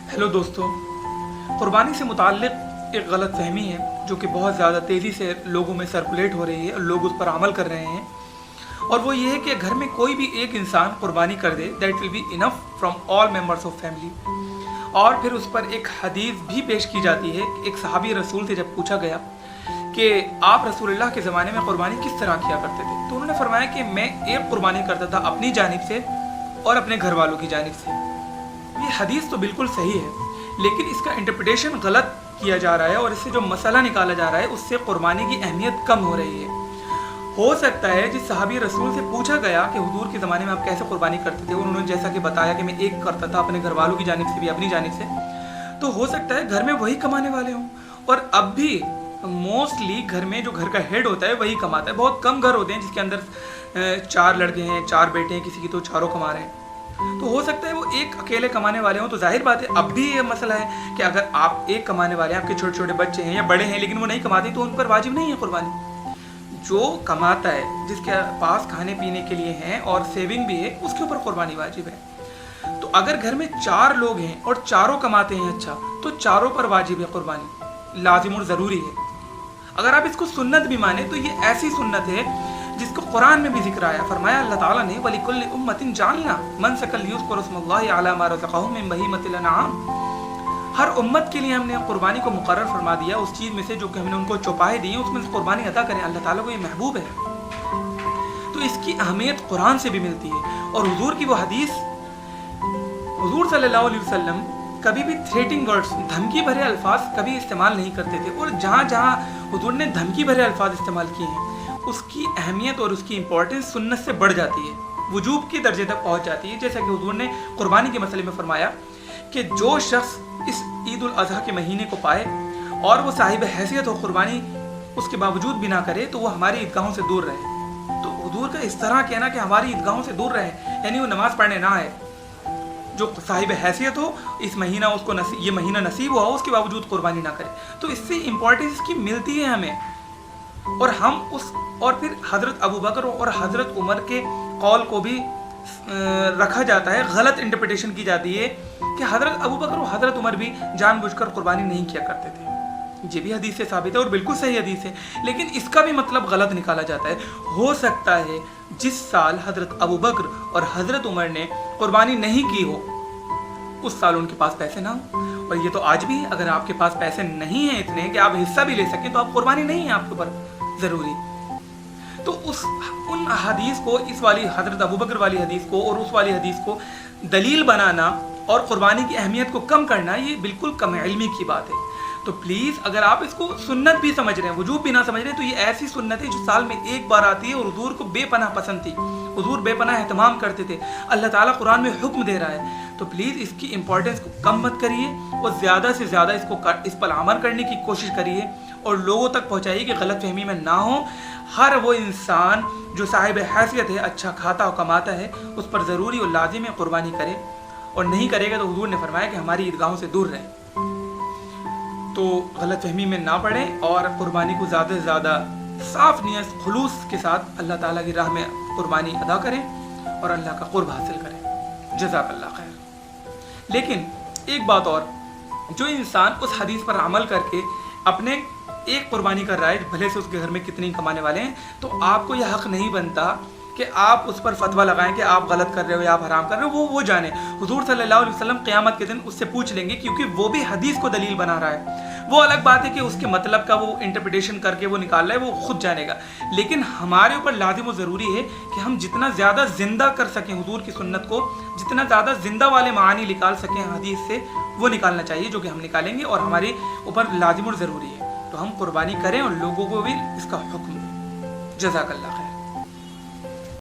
Hello दोस्तों, कुर्बानी से मुताल्लिक़ एक गलत फहमी है जो कि बहुत ज़्यादा तेज़ी से लोगों में सर्कुलेट हो रही है और लोग उस पर अमल कर रहे हैं। और वो ये है कि घर में कोई भी एक इंसान कुर्बानी कर दे, that will be enough from all members of family. और फिर उस पर एक हदीस भी पेश की जाती है। एक सहाबी रसूल से जब पूछा गया कि आप रसूलुल्लाह के ज़माने में कुर्बानी किस तरह किया करते थे, तो उन्होंने फरमाया कि मैं एक कुर्बानी करता था अपनी जानिब से और अपने घर वालों की जानिब से। ये हदीस तो बिल्कुल सही है, लेकिन इसका इंटरप्रिटेशन गलत किया जा रहा है और इससे जो मसला निकाला जा रहा है उससे कुर्बानी की अहमियत कम हो रही है। हो सकता है जिस सहाबी रसूल से पूछा गया कि हुजूर के ज़माने में आप कैसे कुर्बानी करते थे, उन्होंने जैसा कि बताया कि मैं एक करता था अपने घर वालों की जानिब से भी अपनी जानिब से, तो हो सकता है घर में वही कमाने वाले हों। और अब भी मोस्टली घर में जो घर का हेड होता है वही कमाता है। बहुत कम घर होते हैं जिसके अंदर 4 लड़के हैं, 4 बेटे हैं, किसी की तो चारों कमा रहे हैं। तो हो सकता है वो एक अकेले कमाने वाले हों। तो जाहिर बात है अब भी ये मसला है कि अगर आप एक कमाने वाले हैं, आपके छोटे छोटे बच्चे हैं या बड़े हैं लेकिन वो नहीं कमाते, तो उन पर वाजिब नहीं है कुर्बानी। जो कमाता है, जिसके पास खाने पीने के लिए है और सेविंग भी है, उसके ऊपर कुर्बानी वाजिब है। तो अगर घर में 4 लोग हैं और चारों कमाते हैं अच्छा, तो चारों पर वाजिब है कुर्बानी, लाजिम और ज़रूरी है। अगर आप इसको सुन्नत भी माने तो ये ऐसी सुन्नत है जिसको कुरान में भी जिक्र आया। फरमाया अल्लाह ताला ने वलिकुल्लि उम्मतिन जालना मनसकल युज़करु स्मुल्लाहि अला मा रज़क़हुम मिन बहीमतिल अनआम। हर उम्मत के लिए हमने कुर्बानी को मुकर्रर फरमा दिया, उस चीज़ में से जो कि हमने उनको चौपाए दी हैं उसमें से कुर्बानी अदा करें। अल्लाह ताला को ये महबूब है। तो इसकी अहमियत कुरान से भी मिलती है। और हुजूर की वो हदीस, हुजूर सल्लल्लाहु अलैहि वसल्लम कभी भी थ्रेटिंग वर्ड्स, धमकी भरे अल्फाज कभी इस्तेमाल नहीं करते थे। और जहाँ जहाँ हुजूर ने धमकी भरे अल्फाज इस्तेमाल किए हैं उसकी अहमियत और उसकी इंपॉर्टेंस सुन्नत से बढ़ जाती है, वजूब के दर्जे तक पहुँच जाती है। जैसा कि हुजूर ने कुर्बानी के मसले में फरमाया कि जो शख्स इस ईद उल अज़हा के महीने को पाए और वो साहिब हैसियत हो, कुर्बानी उसके बावजूद भी ना करे, तो वो हमारी ईदगाहों से दूर रहे। तो हुजूर का इस तरह कहना कि हमारी ईदगाहों से दूर रहे, यानी वो नमाज़ पढ़ने ना आए। जो साहिब हैसियत हो, इस महीना उसको ये महीना नसीब हुआ हो, उसके बावजूद कुर्बानी ना करे। तो इससे इंपॉर्टेंस इसकी मिलती है हमें। और हम उस और फिर हज़रत अबू बकर और हज़रत उमर के कौल को भी रखा जाता है, गलत इंटरप्रिटेशन की जाती है कि हज़रत अबू बकर और हज़रत उमर भी जानबूझकर कुर्बानी नहीं किया करते थे। ये भी हदीस से साबित है और बिल्कुल सही हदीस है, लेकिन इसका भी मतलब गलत निकाला जाता है। हो सकता है जिस साल हज़रत अबू बकर और हज़रत उमर ने कुर्बानी नहीं की हो उस साल उनके पास पैसे ना हो। और ये तो आज भी है, अगर आपके पास पैसे नहीं हैं इतने कि आप हिस्सा भी ले सकें, तो आप कुर्बानी नहीं है आपके ऊपर ज़रूरी। तो उन हदीस को, इस वाली हज़रत अबू बकर वाली हदीस को और उस वाली हदीस को दलील बनाना और कुर्बानी की अहमियत को कम करना, ये बिल्कुल कम इल्मी की बात है। तो प्लीज़ अगर आप इसको सुन्नत भी समझ रहे हैं, वजूब भी ना समझ रहे हैं, तो ये ऐसी सुन्नत है जो साल में एक बार आती है और हुजूर को बेपनाह पसंद थी, हुजूर बेपनाह एहतमाम करते थे। अल्लाह ताला कुरान में हुक्म दे रहा है, तो प्लीज़ इसकी इंपॉर्टेंस को कम मत करिए और ज़्यादा से ज़्यादा इस पर अमल करने की कोशिश करिए और लोगों तक पहुँचाइए कि गलत फहमी में ना हो। हर वो इंसान जो साहिब हैसियत है, अच्छा खाता और कमाता है, उस पर ज़रूरी और लाजिम है कुर्बानी करे, और नहीं करेगा तो हुजूर ने फरमाया कि हमारी ईदगाहों से दूर रहें। तो गलत फहमी में ना पड़ें और कुर्बानी को ज़्यादा से ज़्यादा साफ़ नियत खुलूस के साथ अल्लाह ताला की राह में कुर्बानी अदा करें और अल्लाह का कुर्ब हासिल करें। जज़ाकल्लाह खैर। लेकिन एक बात और, जो इंसान उस हदीस पर अमल करके अपने एक कुर्बानी कर रहा है, भले से उसके घर में कितने कमाने वाले हैं, तो आपको यह हक़ नहीं बनता कि आप उस पर फतवा लगाएं कि आप गलत कर रहे हो या आप हराम कर रहे हो। वो जाने, हुजूर सल्लल्लाहु अलैहि वसल्लम क़यामत के दिन उससे पूछ लेंगे, क्योंकि वो भी हदीस को दलील बना रहा है। वो अलग बात है कि उसके मतलब का वो इंटरप्रिटेशन करके वो निकाल रहा है, वो खुद जानेगा। लेकिन हमारे ऊपर लाजिम और ज़रूरी है कि हम जितना ज़्यादा ज़िंदा कर सकें हुजूर की सुन्नत को, जितना ज़्यादा ज़िंदा वाले मानी निकाल सकें हदीस से, वो निकालना चाहिए, जो कि हम निकालेंगे और हमारे ऊपर लाजिम और ज़रूरी है। तो हम कुर्बानी करें और लोगों को भी इसका हुक्म दें। जज़ाकल्लाह खैर।